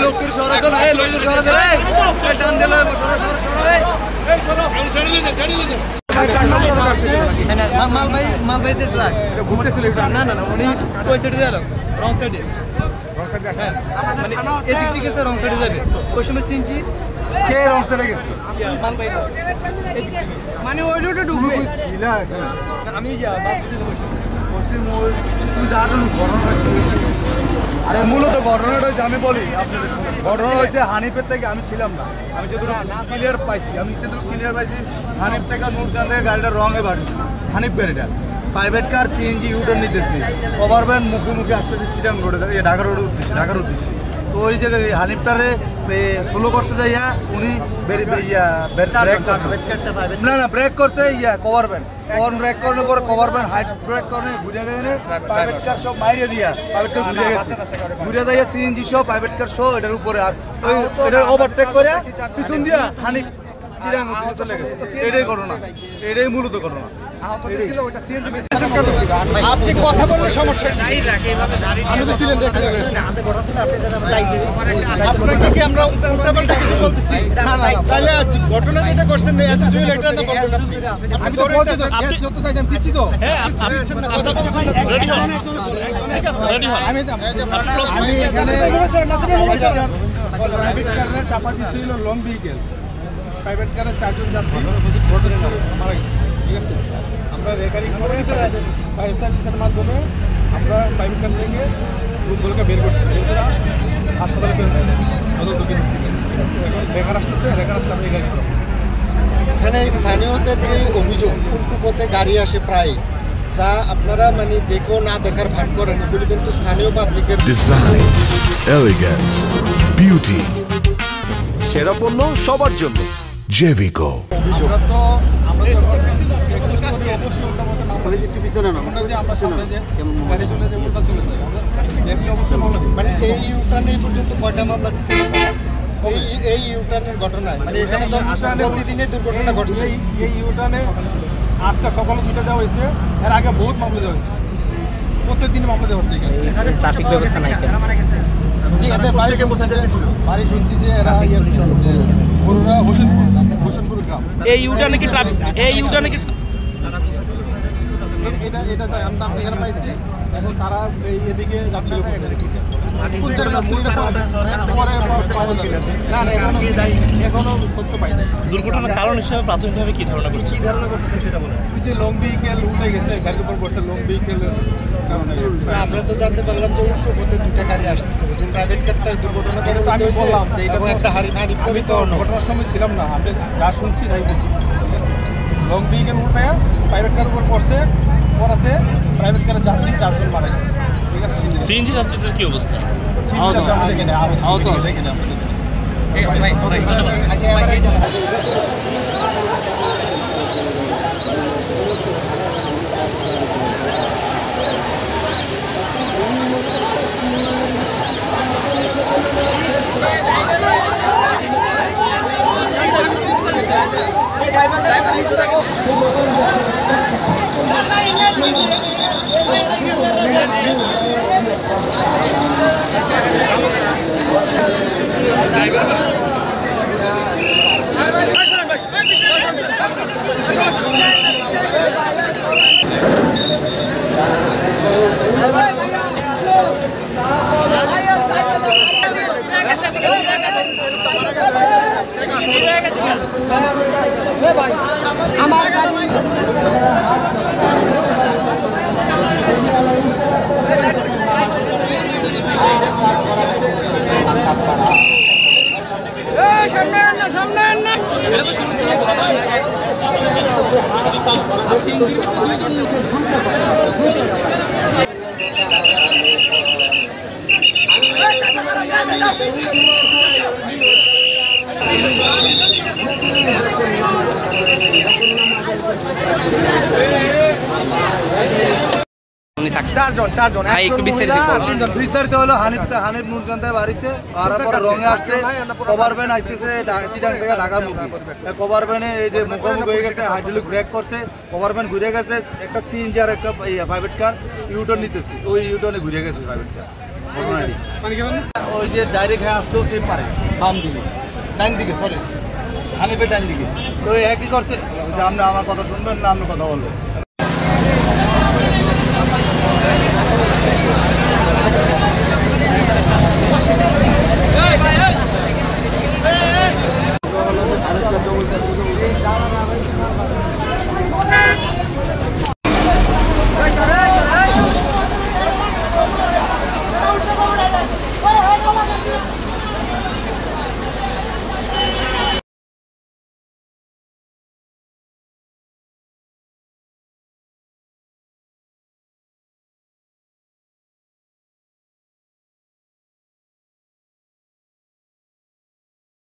লোকের সরাতে না লোকের সরাতে টান দিলে মালবাইতে ট্রাক ঘুরতেছিল না না না উনি ওই সাইডে গেল রং সাইডে মানে এদিক থেকে স্যার রং সাইডে যাবে ওই সময় সিনজি কে রং সাইডে গেছে মালবাই মানে ওই রোডে ঢুকবে ছিল আমি যা বাস ছিল বসে মই তুই জানো ঘটনা আরে মূলত ঘটনাটা হচ্ছে আমি বলি আপনাদের ঘটনা হয়েছে হানিফের থেকে আমি ছিলাম না আমি যতটুকু ক্লিয়ার পাইছি হানিফ থেকে নূরজাহান গাড়িটা রঙে বাড়িছি হানিফ গাড়িটা প্রাইভেট কার সিএনজি ইউটার্ন নিতেছি ওভারভ্যান মুখে আসতেছে চিটাং রোডে ঢাকার উদ্দেশ্যে তো ওই জায়গায় হানিফটারে স্লো করতে যাইয়া উনি না ব্রেক করছে কভার ভ্যান ব্রেক করানোর পরে কভার ভ্যান হাইট ব্রেক করে ঘুরে গেলে প্রাইভেট কার সব মাইরে দিয়া প্রাইভেট কার ঘুরে যাইয়া সিএনজি সহ প্রাইভেট কার সহ এটার উপরে আর এটার ওভারটেক করে পিছন দিয়া হানিফ চিরাং চলে গেছে এটাই ঘটনা এটাই মূলত ঘটনা আপনি কথা বললে সমস্যা আমি তো ছিলেন আপনাকে কি আমরা উল্টাপাল্টা কিছু বলতেছি তাহলে ঘটনা যেটা করছেন এত জুই একটা না বলবেন আমি তো বলতেছি আপনি যত চাইছেন দিচ্ছি তো হ্যাঁ আপনি কথা বলছেন রেডি হন ঠিক আছে রেডি হন আমি এখানে প্রাইভেট কারে চাপা দিছিল লং ভেহিকল প্রাইভেট কারে 4 জন যাত্রী মারা গেছে ঠিক আছে আমরা রেকারিং করে ফায়ার সার্ভিসের মাধ্যমে আমরা প্রাইভেট কার থেকে লোকগুলোকে বের করছি বের করে হাসপাতালে বের করছি রেকার আসতেছে রেকার আসলে আমরা গাড়ি শুরু এখানে স্থানীয়দের যে অভিযোগ উল্টো পথে গাড়ি আসে প্রায় যা আপনারা মানে দেখো না দেখার ভান করেন এগুলি কিন্তু স্থানীয় পাবলিকের ডিজাইন এলিগেন্স বিউটি সেরা পণ্য সবার জন্য জেভিকো আমরা যখন অবশ্যই উল্টা পথে সবাই একটু পিছনে না যে আমরা সামনে যে গাড়ি চলে যে উল্টা চলে যায় দেখলে অবশ্যই মামলা মানে এই ইউটার্নে পর্যন্ত কয়টা মামলা দিচ্ছে এই ইউটার্নের ঘটনায় মানে এখানে তো প্রতিদিনের দুর্ঘটনা ঘটছে এই ইউটার্নে আজকে সকালে 2টা দেওয়া হয়েছে এর আগে বহুত মামলা দেওয়া হয়েছে প্রত্যেকদিন মামলা দেওয়া হচ্ছে এখানে ট্রাফিক ব্যবস্থা নাই জি এদের বাড়ি থেকে বসে যাচ্ছিল বাড়ি শুনছি যে এরা বড়রা হোসেনপুর গ্রাম এই ইউটার্নে কি ট্রাফিক এই ইউটার্নে কি এটা আমি নাম এখানে পাইছি এখন তারা এদিকে যাচ্ছিল এখনো তথ্য পাই না দুর্ঘটনার কারণ হিসেবে প্রাথমিকভাবে কি ধারণা করতেছেন সেটা বলে ওই যে লং ভেহিকেল উঠে গেছে গাড়ির উপর বসে লং ভেহিকেলের কারণে আমরা তো জানতে পারলাম যে উল্টো পথে 2টা গাড়ি আসতেছে বুঝুন প্রাইভেট কারটা দুর্ঘটনা করে আমি বললাম যে এটা একটা হারি আমি তো ঘটনার সময় ছিলাম না আমি যা শুনছি তাই বলছি ঠিক আছে লং ভেহিকেল উল্টে প্রাইভেট কার উপর পড়ছে পড়াতে প্রাইভেট কারের যাত্রী 4 জন মারা গেছে ঠিক আছে সিএনজি যাত্রীদের কি অবস্থা সিএনজি যাত্রী আমরা দেখে না দেখে না আমার গাড়ি সামনে না চারজন বিস্তারিত হলো হানিফ নুরজাহান বাড়িছে পরে রঙে আসছে কভার ভ্যান আসতেছে চিটাং থেকে ঢাকা মুখী কভার ভ্যানে এই যে মুখোমুখি হয়ে গেছে হাইড্রোলিক ব্রেক করছে কভার ভ্যান ঘুরে গেছে একটা সিএনজি আর একটা প্রাইভেট কার ইউটার্ন নিতেছে ওই ইউটার্নে ঘুরে গেছে প্রাইভেট কার ওই যে ডাইরেক্ট হ্যাঁ আসলো এই পারে বাম দিকে ডান দিকে সরি হানিফের ডান দিকে তো একই করছে যে আপনি আমার কথা শুনবেন না আপনি কথা বলবেন